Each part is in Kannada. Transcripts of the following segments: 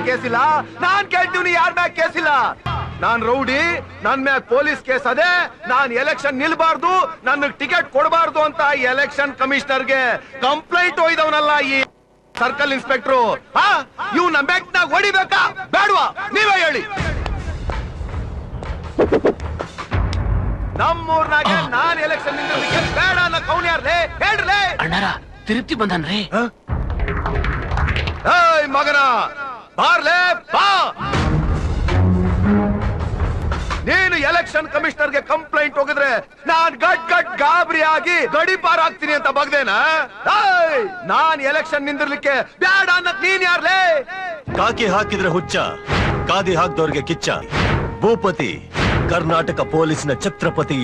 ಕೇಸ್ ಇಲ್ಲ, ನಾನ್ ಕೇಳ್ತೀವಿ ಯಾರ ಮ್ಯಾಗ ಕೇಸ್ ಇಲ್ಲ. ನಾನ್ ರೌಡಿ, ನನ್ ಮ್ಯಾಗ ಪೊಲೀಸ್ ಕೇಸ್ ಅದೇ. ನಾನ್ ಎಲೆಕ್ಷನ್ ನಿಲ್ಬಾರ್ದು, ನನ್ ಟಿಕೆಟ್ ಕೊಡಬಾರ್ದು ಅಂತ ಎಲೆಕ್ಷನ್ ಕಮಿಷನರ್ಗೆ ಕಂಪ್ಲೇಂಟ್ ಒಯ್ದವನಲ್ಲ ಈ ಸರ್ಕಲ್ ಇನ್ಸ್ಪೆಕ್ಟ್ರು. ಇವ್ನ ಮೆಟ್ನಾಗ ಹೊಡಿಬೇಕಾ ಬೇಡವಾ ನೀವೇ ಹೇಳಿ. ನಮ್ಮೂರ್ನಾಗೆ ನಾನ್ ಎಲೆಕ್ಷನ್ ನಿಂತಿದ್ದಕ್ಕೆ ಬೇಡ ಅನ್ನೋ ಕೌನ್ ಯಾರ್ಲೇ ಹೇಳ್ರಲೇ. ಅಣ್ಣಾರ ತಿರುಪ್ತಿ ಬಂದನ್ರಿ. ಏಯ್ ಮಗನ ಬಾರ್ಲೇ ಬಾ. ನೀನು ಎಲೆಕ್ಷನ್ ಕಮಿಷನರ್ಗೆ ಕಂಪ್ಲೇಂಟ್ ಹೋಗಿದ್ರೆ ನಾನ್ ಗಟ್ ಗಾಬರಿ ಆಗಿ ಗಡಿಪಾರ ಆಗ್ತೀನಿ ಅಂತ ಬಗ್ದೇನಾ? ನಾನ್ ಎಲೆಕ್ಷನ್ ನಿಂದಿರ್ಲಿಕ್ಕೆ ಬ್ಯಾಡ ಅನ್ನಕ್ ನೀನ್ ಯಾರ್ಲೇ? ಕಾಕಿ ಹಾಕಿದ್ರೆ ಹುಚ್ಚ, ಕಾದಿ ಹಾಕ್ದವ್ರಿಗೆ ಕಿಚ್ಚ. ಭೂಪತಿ ಕರ್ನಾಟಕ ಪೊಲೀಸ್ನ ಛತ್ರಪತಿ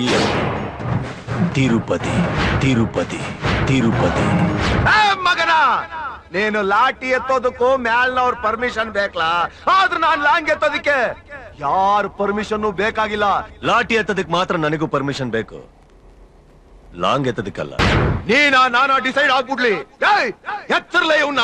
ತಿರುಪತಿ ತಿರುಪತಿ ತಿರುಪತಿ. ಮಗನ ನೀನು ಲಾಠಿ ಎತ್ತೋದಕ್ಕೂ ಮ್ಯಾಲ್ನವ್ರ ಪರ್ಮಿಷನ್ ಬೇಕಲ್ಲ, ಆದ್ರೂ ನಾನ್ ಲಾಂಗ್ ಎತ್ತೋದಕ್ಕೆ ಯಾರು ಪರ್ಮಿಷನ್ ಬೇಕಾಗಿಲ್ಲ. ಲಾಠಿ ಎತ್ತದಕ್ ಮಾತ್ರ ನನಗೂ ಪರ್ಮಿಷನ್ ಬೇಕು, ಲಾಂಗ್ ಎತ್ತದಕ್ಕಲ್ಲ. ನಾನಾ ಡಿಸೈಡ್ ಆಗ್ಬಿಡ್ಲಿ. ಎತ್ತರ್ಲೇ ಇವ್ನ.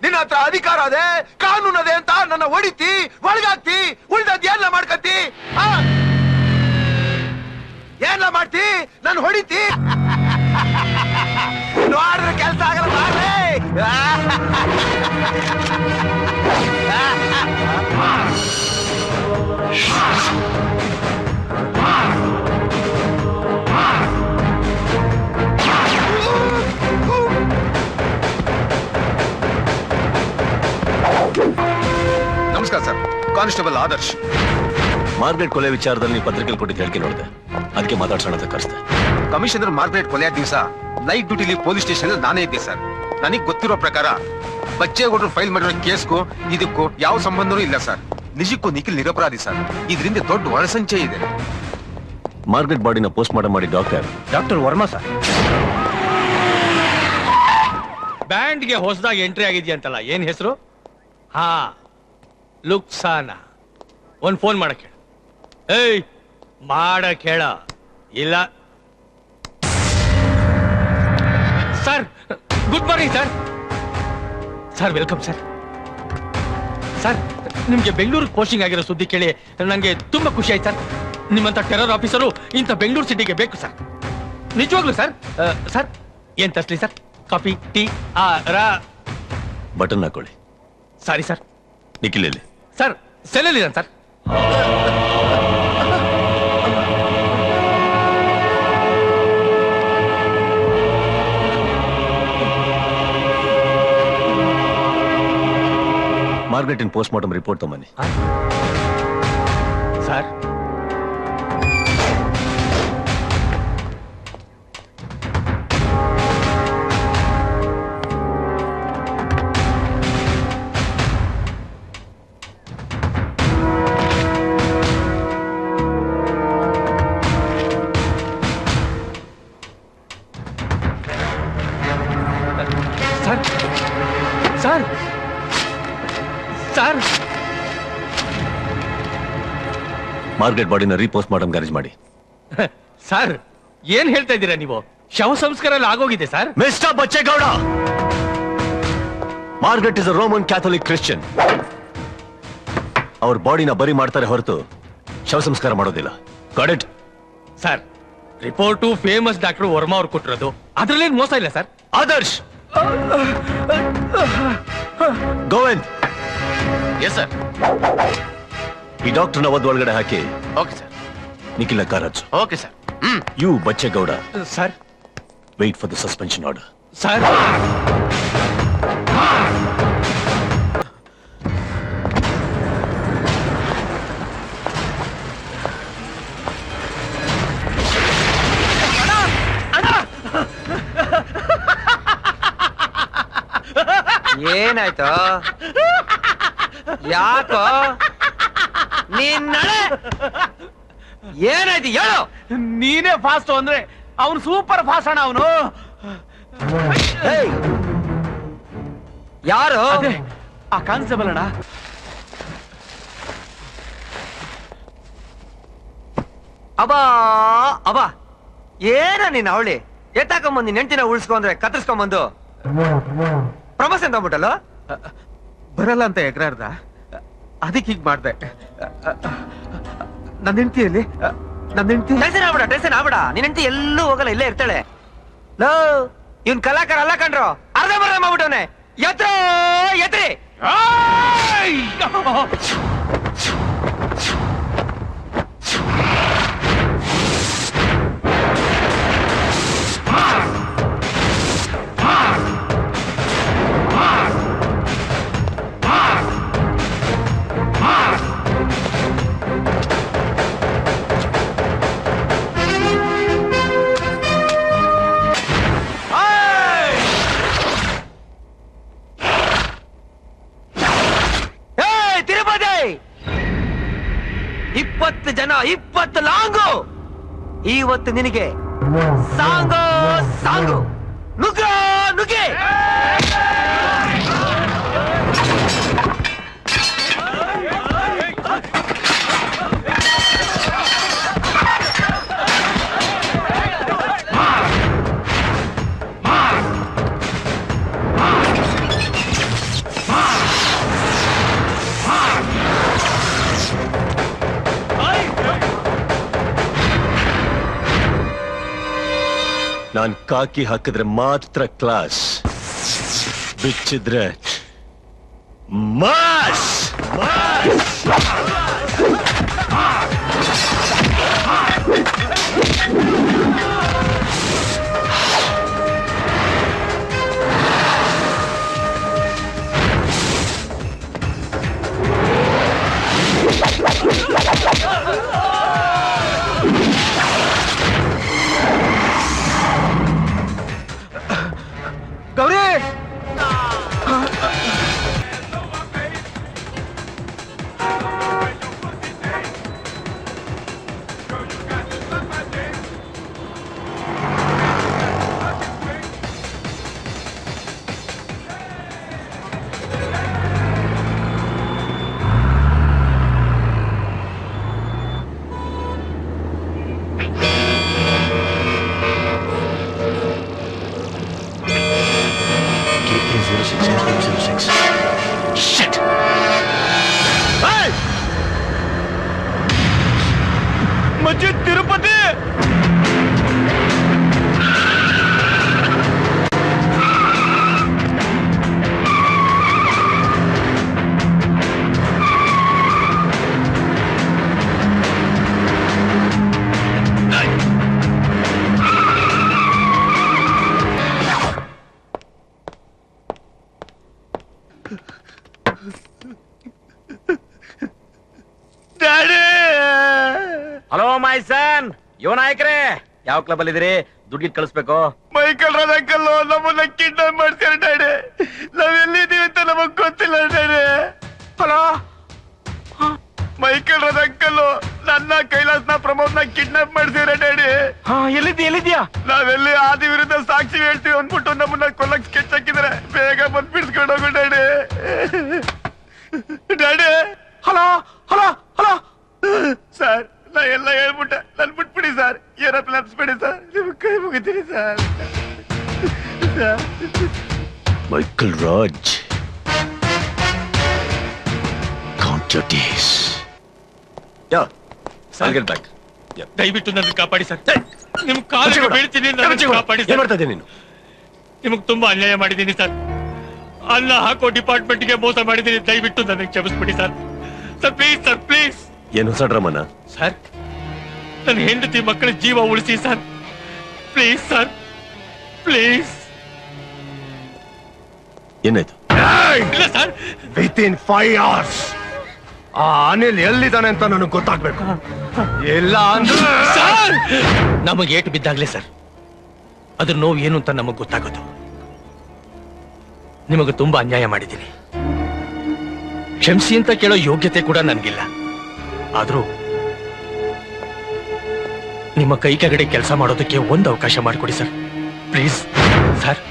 ನಿನ್ನ ಹತ್ರ ಅಧಿಕಾರ ಅದೇ, ಕಾನೂನು ಅದೇ ಅಂತ ನನ್ನ ಹೊಡಿತಿ, ಒಳಗಾಗ್ತಿ, ಉಳ್ದದ್ ಏನ್ಲ ಮಾಡ್ಕತಿ? ಏನ್ಲ ಮಾಡ್ತಿ? ನಾನು ಹೊಡಿತಿ ನೋಡ್ರೆ ಕೆಲ್ಸ ಆಗಲ್ಲ. ಮಾಡ್ರೆ ನಮಸ್ಕಾರ ಸರ್, ಕಾನ್ಸ್ಟೇಬಲ್ ಆದರ್ಶ್. ಮಾರ್ಗ್ರೆಟ್ ಕೊಲೆ ವಿಚಾರದಲ್ಲಿ ನೀವು ಪತ್ರಿಕೆಯಲ್ಲಿ ಕೊಟ್ಟಿದ್ದು ಹೇಳಿಕೆ ನೋಡಿದೆ, ಅದಕ್ಕೆ ಮಾತಾಡ್ಸೋಣ ಅಂತ ಕರೆಸ್ದೆ. ಕಮಿಷನರ್ ಮಾರ್ಗ್ರೆಟ್ ಕೊಲೆ ದಿವಸ ನೈಟ್ ಡ್ಯೂಟಿಲಿ ಪೊಲೀಸ್ ಸ್ಟೇಷನ್ ನಾನೇ ಇದ್ದೆ ಸರ್. ನನಗೆ ಗೊತ್ತಿರೋ ಪ್ರಕಾರ ಬಚ್ಚೇಗೌಡರು ಫೈಲ್ ಮಾಡಿರೋ ಕೇಸ್ಗೂ ಇದಕ್ಕೂ ಯಾವ ಸಂಬಂಧನೂ ಇಲ್ಲ ಸರ್. ನಿಜಕ್ಕೂ ನಿಖಿಲ್ ನಿರಪರಾಧಿ ಸರ್. ಇದರಿಂದ ದೊಡ್ಡ ಒಳಸಂಚೆ ಇದೆ. ಮಾರ್ಗ್ರೆಟ್ ಬಾಡಿನ ಪೋಸ್ಟ್ ಮಾರ್ಟಮ್ ಮಾಡಿ ಡಾಕ್ಟರ್ ವರ್ಮಾ ಸರ್. ಬ್ಯಾಂಡ್ಗೆ ಹೊಸದಾಗಿ ಎಂಟ್ರಿ ಆಗಿದ್ಯಂತಲ್ಲ, ಏನ್ ಹೆಸರು? ಲುಕ್ಸಾನ. ಒಂದ್ ಫೋನ್ ಮಾಡಕ್ ಹೇಳ. ಏಯ್ ಮಾಡಕ್ ಹೇಳ. ಇಲ್ಲ sir. Good morning sir. Sir welcome sir. Sir ನಿಮ್ಗೆ ಬೆಂಗಳೂರಿಗೆ ಪೋಸ್ಟಿಂಗ್ ಆಗಿರೋ ಸುದ್ದಿ ಕೇಳಿ ನಂಗೆ ತುಂಬಾ ಖುಷಿ ಆಯ್ತು ಸರ್. ನಿಮ್ಮಂತ ಟೆರರ್ ಆಫೀಸರು ಇಂಥ ಬೆಂಗಳೂರು ಸಿಟಿಗೆ ಬೇಕು ಸರ್, ನಿಜವಾಗ್ಲು ಸರ್. ಸರ್ ಏನ್ ತರ್ಸ್ಲಿ ಸರ್? ಕಾಫಿ, ಟೀ, ಬಟನ್ ಹಾಕೊಳ್ಳಿ. Sorry sir. ನಿಖಿಲ್ ಎಲ್ಲಿ? ಸರ್ ಸೆಲ್ಲಲ್ಲಿ ಸರ್. ಮಾರ್ಗ್ರೆಟಿನ್ ಪೋಸ್ಟ್ ಮಾರ್ಟಮ್ ರಿಪೋರ್ಟ್ ತಗೊಂಬನ್ನಿ. ಸರ್ ಸರ್ ಸರ್ ಮಾರ್ಗ್ರೆಟ್ ಬಾಡಿನ ರೀಪೋಸ್ಟ್ ಮಾರ್ಟಮ್ ಗ್ಯಾರೇಜ್ ಮಾಡಿ. ಸರ್ ಏನ್ ಹೇಳ್ತಾ ಇದ್ದೀರಾ ನೀವು? ಶವ ಸಂಸ್ಕಾರ ಎಲ್ಲ ಆಗೋಗಿದೆ sir. Mister Bachchegowda, Margaret is a Roman Catholic Christian. ಅವ್ರ ಬಾಡಿನ ಬರಿ ಮಾಡ್ತಾರೆ ಹೊರತು ಶವ ಸಂಸ್ಕಾರ ಮಾಡೋದಿಲ್ಲ. Got it? Sir report famous doctor Varma ಅವ್ರು ಕೊಟ್ಟಿರೋದು, ಅದ್ರಲ್ಲೇನ್ ಮೋಸ ಇಲ್ಲ sir. Adarsh, Govind. Yes sir. ಈ ಡಾಕ್ಟರ್ನ ಒಳಗಡೆ ಹಾಕಿ ಓಕೆ ಸರ್. ನಿಖಿಲ್ ಕಾರ್ ಹಚ್ಚು. Okay sir. You Bachchegowda sir wait for the suspension order. Sir ಏನಾಯ್ತು? ಯಾಕೋ ನೀನ್ ನಡೆ. ಏನಾಯ್ತು ಹೇಳು. ನೀನೇ ಫಾಸ್ಟ್ ಅಂದ್ರೆ ಅವನು ಸೂಪರ್ ಫಾಸ್ಟ್ ಅಣ್ಣ ಅವನು. ಯಾರು? ಅದೇ ಆ ಕಾನ್ಸ್ಟೇಬಲ್ ಅಣ್ಣ. ಅಬಾ ಅಬಾ ಏನ ನೀನ್ ಅವಳಿ ಎತ್ತಾಕೊಂಬಂದು ನೆಂಟಿನ ಉಳಿಸ್ಕೊಂಡ್ರೆ ಕತ್ತರಿಸ್ಕೊಂಬಂದು ಪ್ರಮೋಷನ್ ತಗೊಂಡ್ಬಿಟ್ಟಲ್ಲ. ಬರಲ್ಲ ಅಂತ ಎಗ್ರಾರ್ದ, ಅದಕ್ಕೆ ಹೀಗ್ ಮಾಡ್ದೆ. ನನ್ನ ಹೆಂಡತಿಯಲ್ಲಿ ಟೆನ್ಷನ್ ಆಗ್ಬೇಡ ನಿನ್ ಹೆಂಡತಿ ಎಲ್ಲೂ ಹೋಗಲ್ಲ, ಇಲ್ಲೇ ಇರ್ತಾಳೆ. ಲೋ ಇವ್ನ್ ಕಲಾಕಾರ ಅಲ್ಲ ಕಂಡ್ರು, ಅರ್ಧ ಬರ್ಧ ಮಾಡ್ಬಿಟ್ಟವನೆ. ಎತ್ರಿ ತಿರುಪತಿ 20 ಜನ 20 ಲಾಂಗು. ಇವತ್ತು ನಿನಗೆ ಸಾಂಗು ನುಗ್ಗಿ. ನಾನ್ ಕಾಕಿ ಹಾಕಿದ್ರೆ ಮಾತ್ರ ಕ್ಲಾಸ್, ಬಿಚ್ಚಿದ್ರೆ ಮಾಸ್. ಗೌರಿ, ಮಸ್ಜಿದ್ ತಿರುಪತಿ. ಹಲೋ ಮೈ ಸನ್, ಯುವ ನಾಯಕರೇ, ಯಾವ ಕ್ಲಬ್ ಅಲ್ಲಿ ಇದೀರಿ? ದುಡ್ಡು ಕಳಿಸ್ಬೇಕು. ಮೈಕಲ್ ರಾಜ್ ಅಂಕಲ್ ನಮ್ಮನ್ನ ಕಿಡ್ನಾಪ್ ಮಾಡ್ತಾರೆ ಡ್ಯಾಡಿ. ನಾವ್ ಎಲ್ಲಿದ್ದೀವಿ ಅಂತ ನಮಗ್ ಗೊತ್ತಿಲ್ಲ daddy. Hello, Michael Raj uncle ನನ್ನ ಕೈಲಾಸ್ನ ಪ್ರಮೋದ್ನ ಕಿಡ್ನಾಪ್ ಮಾಡ್ಸಿದ್ರೆ ಡ್ಯಾಡಿ. ಎಲ್ಲಿದ್ಯಾ? ನಾವೆಲ್ಲಿ ಆದಿ ವಿರುದ್ಧ ಸಾಕ್ಷಿ ಹೇಳ್ತೀವಿ ಅಂದ್ಬಿಟ್ಟು ನಮ್ಮನ್ನ ಕೊಲ್ಲಕ್ ಸ್ಕೆಚ್ ಹಾಕಿದ್ರೆ ಬೇಗ ಬಂದ್ ಬಿಡ್ಸ್ಕೊಂಡು ಹೋಗು daddy. Daddy hello hello hello sir, ನಾ ಎಲ್ಲ ಹೇಳ್ಬಿಟ್ಟೆ, ನನ್ ಬಿಟ್ಬಿಡಿ ಸರ್. ಏನಪ್ಪ ನೆನ್ಸ್ಬೇಡಿ ಸರ್, ನಿಮ್ ಕೈ ಮುಗಿತೀನಿ sir. Michael Raj, count your days. Yeah, I'll get back. Yeah. ದಯವಿಟ್ಟು ನನ್ನ ಕಾಪಾಡಿ ಸರ್. ನಿಮ್ ಕಾಲಿಗೆ ಬೀಳ್ತೀನಿ, ನನ್ನ ಕಾಪಾಡಿ ಏನ್ ಸರ್. ಮಾಡ್ತಾ ಇದ್ದೀನಿ ನೀನು? ನಿಮಗ್ ತುಂಬಾ ಅನ್ಯಾಯ ಮಾಡಿದ್ದೀನಿ ಸರ್. ಅನ್ನ ಹಾಕೋ ಡಿಪಾರ್ಟ್ಮೆಂಟ್ಗೆ ಮೋಸ ಮಾಡಿದ್ದೀನಿ. ದಯವಿಟ್ಟು ನನಗೆ ಕ್ಷಮಿಸ್ಬಿಡಿ sir. Sir please sir, please. ಏನು ಹೊಸ ಡ್ರಾಮನ? ಸರ್, ನನ್ನ ಹೆಂಡತಿ ಮಕ್ಕಳ ಜೀವ ಉಳಿಸಿ ಸರ್. Please sir, please. ಏನಾಯ್ತು? ಇಲ್ಲ ಸರ್, Within 5 hours ಆ ಅನಿಲ್ ಎಲ್ಲಿದ್ದಾನೆ ಅಂತ ನನಗೆ ಗೊತ್ತಾಗ್ಬೇಕು. ಎಲ್ಲ ಅಂದ್ರೆ ಸರ್ ನಮಗೆ ಏಟು ಬಿದ್ದಾಗ್ಲೇ ಸರ್ ಅದ್ರ ನೋವು ಏನು ಅಂತ ನಮಗ್ ಗೊತ್ತಾಗೋದು. ನಿಮಗೆ ತುಂಬಾ ಅನ್ಯಾಯ ಮಾಡಿದ್ದೀನಿ. ಕ್ಷಮಿಸಿ ಅಂತ ಕೇಳೋ ಯೋಗ್ಯತೆ ಕೂಡ ನನ್ಗಿಲ್ಲ. ಆದ್ರೂ ನಿಮ್ಮ ಕೈ ಕೆಳಗಡೆ ಕೆಲಸ ಮಾಡೋದಕ್ಕೆ ಒಂದು ಅವಕಾಶ ಮಾಡಿಕೊಡಿ ಸರ್, ಪ್ಲೀಸ್. ಸರ್,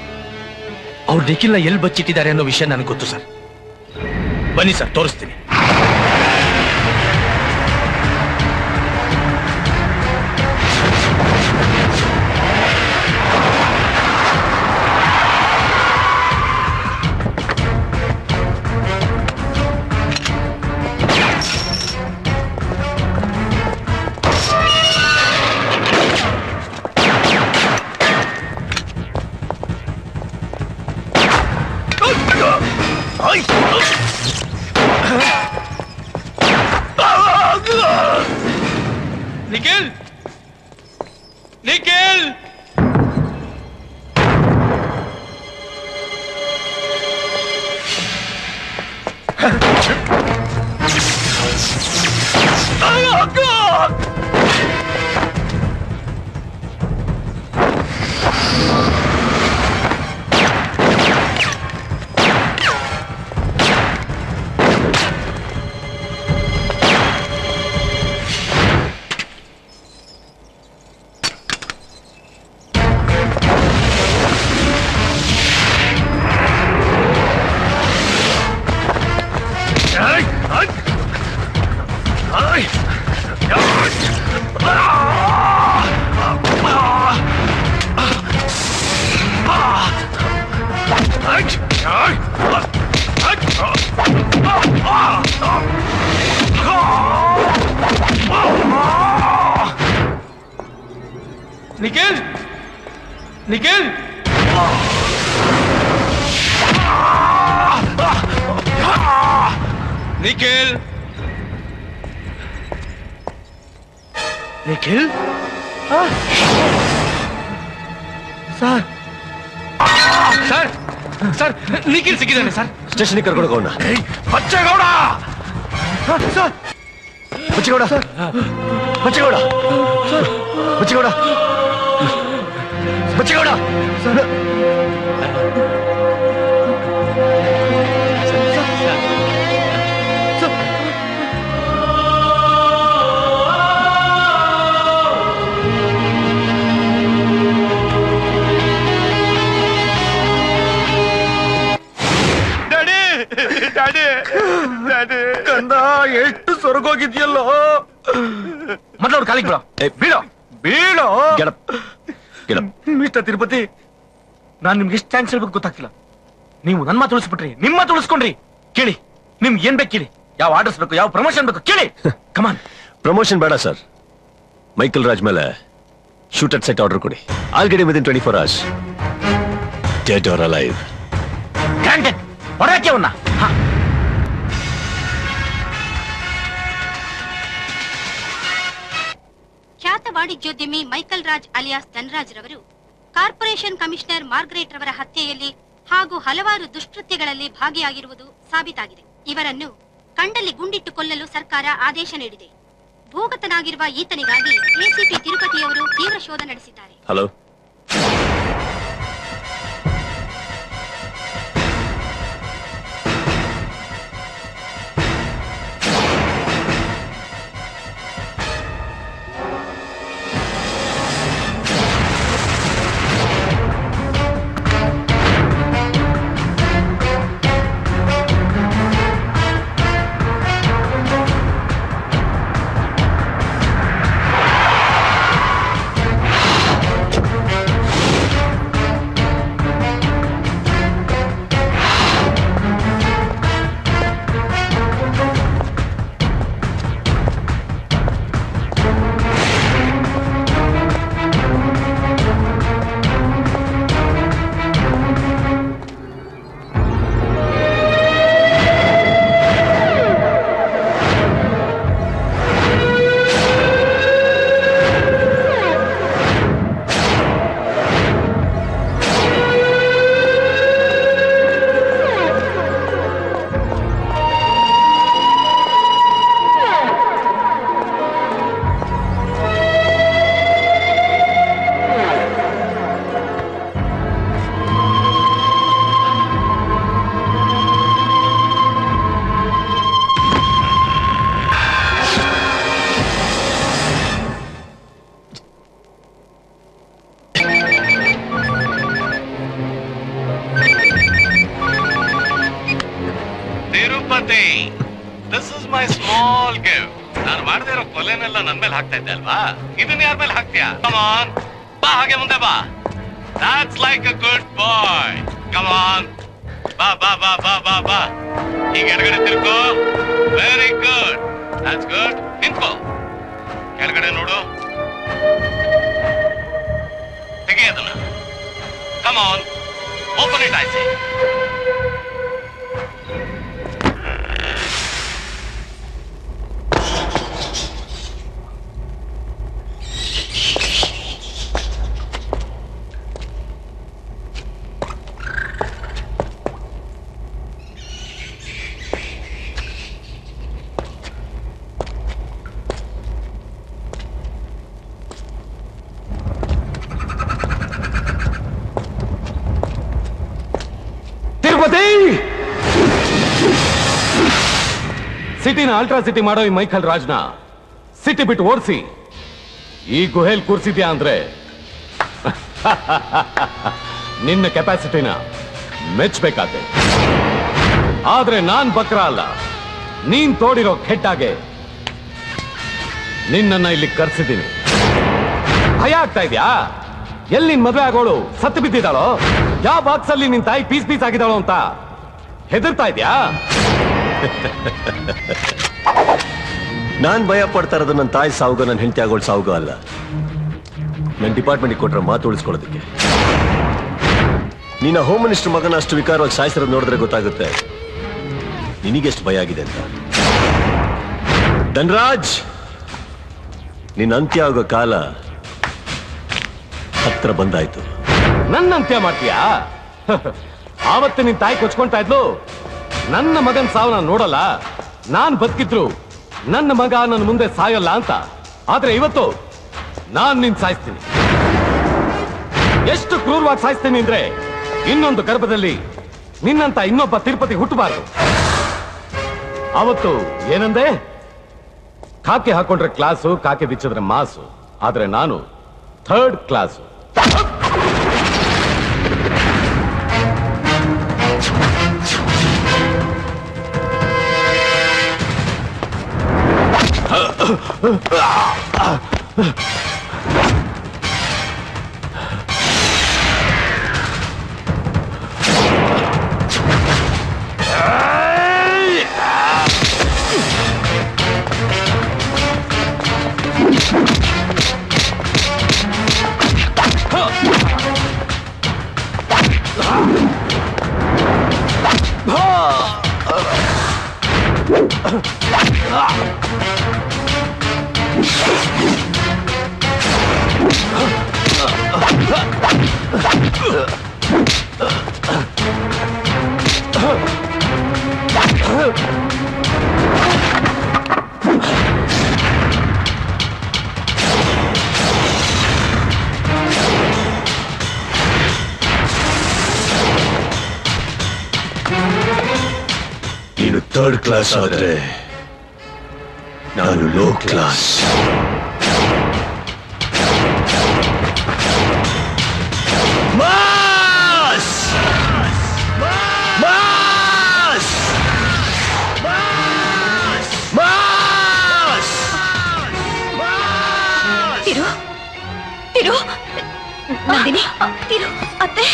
ಅವ್ರು ನಿಖಿಲ್ನ ಎಲ್ಲಿ ಬಚ್ಚಿಟ್ಟಿದ್ದಾರೆ ಅನ್ನೋ ವಿಷಯ ನನಗೆ ಗೊತ್ತು ಸರ್. ಬನ್ನಿ ಸರ್, ತೋರಿಸ್ತೀನಿ. Nikhil, Nikhil, Nikhil, Nikhil, Nikhil, Nikhil, sir, sir, sir, Nikhil ಸಿಕ್ಕಿದ್ದಾನೆ ಸರ್. ಸ್ಟೇಷನ್ಗೆ ಕರ್ಕೊಂಡು ಹೋಗೋಣ. ಬಚ್ಚೇಗೌಡ, ಸರ್, ಬಚ್ಚೇಗೌಡ, ಬಚ್ಚೇಗೌಡ, ಬಚ್ಚೇಗೌಡ, ಬಚ್ಚೇಗೌಡ, ಕಂದ ಎಷ್ಟು ಸೊರಗೋಗಿದ್ಯಲ್ಲೋ. ಮೊದ್ಲು ಅವ್ರ ಕಾಲಿಗೆ ಬಿಡೋ, ಬೀಳೋ, ಬೀಳೋ. ಮಿಸ್ಟರ್ ತಿರುಪತಿ, ನಾನ್ ನಿಮ್ಗೆ ಎಷ್ಟು ಥ್ಯಾಂಕ್ಸ್ ಹೇಳ್ಬೇಕು ಗೊತ್ತಾಗ್ತಿಲ್ಲ. ನೀವು ನನ್ನ ಮಾತು ಉಳಿಸ್ಬಿಟ್ರಿ, ನಿಮ್ಮ ಮಾತು ಉಳಿಸ್ಕೊಂಡ್ರಿ. ಕೇಳಿ, ನಿಮ್ಗೆ ಏನ್ ಬೇಕು ಕೇಳಿ, ಯಾವ ಆರ್ಡರ್ಸ್ ಬೇಕು, ಯಾವ ಪ್ರಮೋಷನ್ ಬೇಕು ಕೇಳಿ. ಕಮಾನ್. ಪ್ರಮೋಷನ್ ಬೇಡ ಸರ್. ಮೈಕಲ್ ರಾಜ್ ಮೇಲೆ ಶೂಟ್ ಅಟ್ ಸೆಟ್ ಆರ್ಡರ್ ಕೊಡಿ. All get within 24 hours. Dead R alive. Granted. ಹೊರಕ್ಕೆ ಅವನ್ನ. ಖ್ಯಾತ ವಾಣಿಜ್ಯೋದ್ಯಮಿ ಮೈಕಲ್ ರಾಜ್ ಅಲಿಯಾಸ್ ಧನರಾಜ್ ರವರು ಕಾರ್ಪೊರೇಷನ್ ಕಮಿಷನರ್ ಮಾರ್ಗರೇಟ್ ರವರ ಹತ್ಯೆಯಲ್ಲಿ ಹಾಗೂ ಹಲವಾರು ದುಷ್ಕೃತ್ಯಗಳಲ್ಲಿ ಭಾಗಿಯಾಗಿರುವುದು ಸಾಬೀತಾಗಿದೆ. ಇವರನ್ನು ಕಂಡಲ್ಲಿ ಗುಂಡಿಟ್ಟು ಕೊಲ್ಲಲು ಸರ್ಕಾರ ಆದೇಶ ನೀಡಿದೆ. ಭೂಗತನಾಗಿರುವ ಈತನಿಗಾಗಿ ಎಸಿಪಿ ತಿರುಪತಿಯವರು ತೀವ್ರ ಶೋಧ ನಡೆಸಿದ್ದಾರೆ. Hello, Tirupati, this is my small gift. ನಾನು ಮಾಡದೇ ಇರೋ ಕೊಲೆನೆಲ್ಲ ನನ್ ಮೇಲೆ ಹಾಕ್ತಾ ಇದ್ದೆ ಅಲ್ವಾ, ಇದನ್ನ ಯಾರ ಮೇಲೆ ಹಾಕ್ತೀಯಾ? ಕಮ್ ಆನ್, ಬಾ ಹಾಗೆ ಮುಂದೆ ಬಾ. That's like a good boy. Come on, ಬಾ ಬಾ ಬಾ ಬಾ ಬಾ ಬಾ. ಈಗ ಎಡಗಡೆ ತಿರ್ಕೋ. Very good, that's good. ನಿಂತ್ಕೋ, ಕೆಳಗಡೆ ನೋಡು, ತೆಗಿ ಅದನ್ನ. Come on, open it I say. ಸಿಟಿನ ಅಲ್ಟ್ರಾ ಸಿಟಿ ಮಾಡೋ ಈ ಮೈಕಲ್ ರಾಜ್ನ ಸಿಟಿ ಬಿಟ್ಟು ಓಡಿಸಿ ಈ ಗುಹೆಲ್ ಕೂರ್ಸಿದ್ಯಾ ಅಂದ್ರೆ ನಿನ್ನ ಕೆಪಾಸಿಟಿನ ಮೆಚ್ಚಬೇಕಾದೆ. ಆದ್ರೆ ನಾನ್ ಬಕ್ರ ಅಲ್ಲ, ನೀನ್ ತೋಡಿರೋ ಖೆಟ್ಟಾಗೆ ನಿನ್ನನ್ನ ಇಲ್ಲಿ ಕರ್ಸಿದ್ದೀನಿ. ಭಯ ಆಗ್ತಾ ಇದ್ಯಾ? ಎಲ್ಲಿ ನಿನ್ ಮದುವೆ ಆಗೋಳು ಸತ್ತು ಬಿದ್ದಿದ್ದಾಳೋ, ಯಾವ ಬಾಕ್ಸ್ ಅಲ್ಲಿ ನಿನ್ ತಾಯಿ ಪೀಸ್ ಪೀಸ್ ಆಗಿದ್ದಾಳೋ ಅಂತ ಹೆದರ್ತಾ ಇದ್ಯಾ? ನಾನ್ ಭಯ ಪಡ್ತಾ ಇರೋದು ನನ್ನ ತಾಯಿ ಸಾವುಗ, ನನ್ನ ಹೆಂಡತಿ ಆಗೋಳು ಸಾವುಗ ಅಲ್ಲ. ನನ್ನ ಡಿಪಾರ್ಟ್ಮೆಂಟ್ಗೆ ಕೊಟ್ರೆ ಮಾತು ಉಳಿಸ್ಕೊಳ್ಳೋದಕ್ಕೆ. ನೀನ ಹೋಮ್ ಮಿನಿಸ್ಟರ್ ಮಗನ ಅಷ್ಟು ವಿಕಾರವಾಗಿ ಸಾಯಿಸಿರೋದು ನೋಡಿದ್ರೆ ಗೊತ್ತಾಗುತ್ತೆ ನಿನಗೆಷ್ಟು ಭಯ ಆಗಿದೆ ಅಂತ. ಧನ್ರಾಜ್, ನಿನ್ನ ಅಂತ್ಯ ಆಗೋ ಕಾಲ ಹತ್ರ ಬಂದಾಯ್ತು. ನನ್ನ ಅಂತ್ಯ ಮಾಡ್ತೀಯಾ? ಆವತ್ತು ನಿನ್ ತಾಯಿ ಕೊಚ್ಕೊಂತಾ ಇದ್ಲು, ನನ್ನ ಮಗನ್ ಸಾವು ನಾನು ನೋಡಲ್ಲ, ನಾನ್ ಬದುಕಿದ್ರು ನನ್ನ ಮಗ ನನ್ನ ಮುಂದೆ ಸಾಯಲ್ಲ ಅಂತ. ಆದ್ರೆ ಇವತ್ತು ನಾನ್ ನಿನ್ ಸಾಯಿಸ್ತೀನಿ. ಎಷ್ಟು ಕ್ರೂರವಾಗಿ ಸಾಯಿಸ್ತೀನಿ ಅಂದ್ರೆ ಇನ್ನೊಂದು ಗರ್ಭದಲ್ಲಿ ನಿನ್ನಂತ ಇನ್ನೊಬ್ಬ ತಿರುಪತಿ ಹುಟ್ಟಬಾರದು. ಅವತ್ತು ಏನಂದೆ? ಕಾಕೆ ಹಾಕೊಂಡ್ರೆ ಕ್ಲಾಸು, ಕಾಕೆ ಬಿಚ್ಚಿದ್ರೆ ಮಾಸು. ಆದ್ರೆ ನಾನು ಥರ್ಡ್ ಕ್ಲಾಸು. ನೀನು ಥರ್ಡ್ ಕ್ಲಾಸ್ ಆದ್ರೆ ನಾನು ಲೋ ಕ್ಲಾಸ್. ನಂದಿನಿ, ತಿರು ಅತ್ತೆ.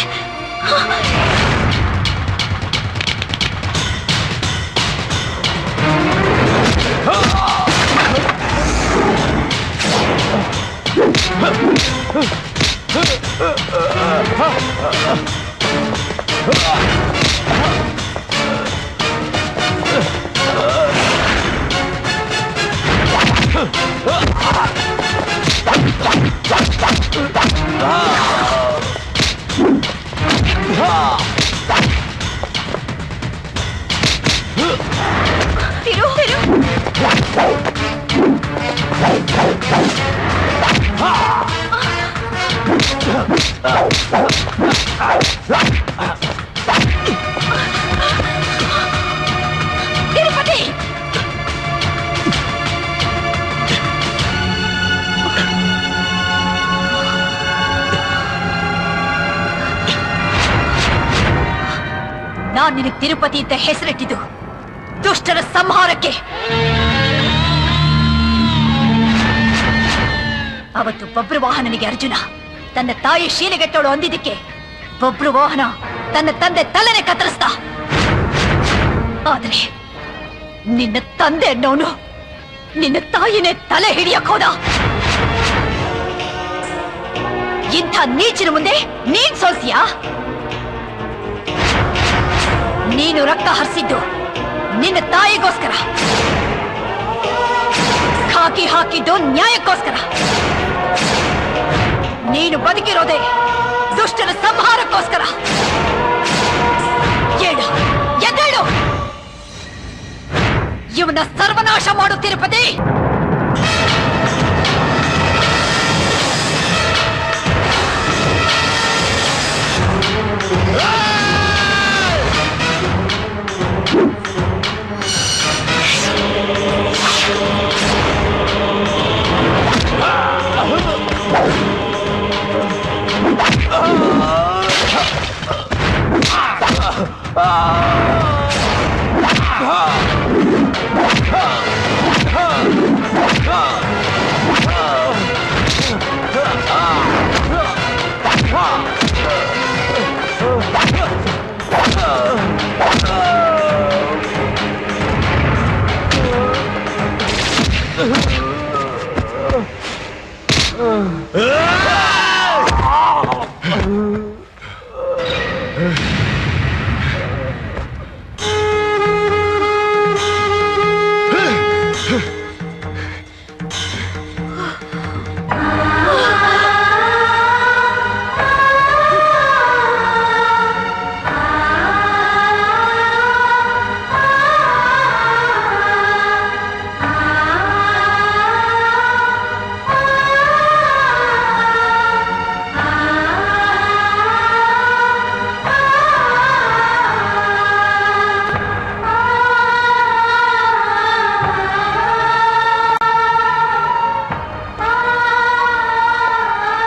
ತಿರುಪತಿ, ನಾನ್ ನಿನಗೆ ತಿರುಪತಿ ಅಂತ ಹೆಸರಿಟ್ಟಿದ್ದು ದುಷ್ಟರ ಸಂಹಾರಕ್ಕೆ. ಅವತ್ತು ಬಬ್ರುವಾಹನನಿಗೆ ಅರ್ಜುನ ತನ್ನ ತಾಯಿ ಶೀಲೆಗೆಟ್ಟೋಳು ಅಂದಿದ್ದಕ್ಕೆ ಬಬ್ರುವಾಹನ ತನ್ನ ತಂದೆ ತಲೆನೆ ಕತ್ತರಿಸ್ದ. ಆದ್ರೆ ನಿನ್ನ ತಂದೆ ಅನ್ನೋನು ನಿನ್ನ ತಾಯಿನೇ ತಲೆ ಹಿಡಿಯಕ್ ಹೋದ. ಇಂಥ ನೀಚಿನ ಮುಂದೆ ನೀನ್ ಸೋಲ್ತೀಯಾ? ನೀನು ರಕ್ತ ಹರಿಸಿದ್ದು ನಿನ್ನ ತಾಯಿಗೋಸ್ಕರ, ಖಾಕಿ ಹಾಕಿದ್ದು ನ್ಯಾಯಕ್ಕೋಸ್ಕರ. ನೀನು ಬದುಕಿರೋದೆ ದುಷ್ಟರ ಸಂಹಾರಕ್ಕೋಸ್ಕರ. ಏಳು, ಎದ್ದೇಳು. ಇವನ ಸರ್ವನಾಶ ಮಾಡು ತಿರುಪತಿ.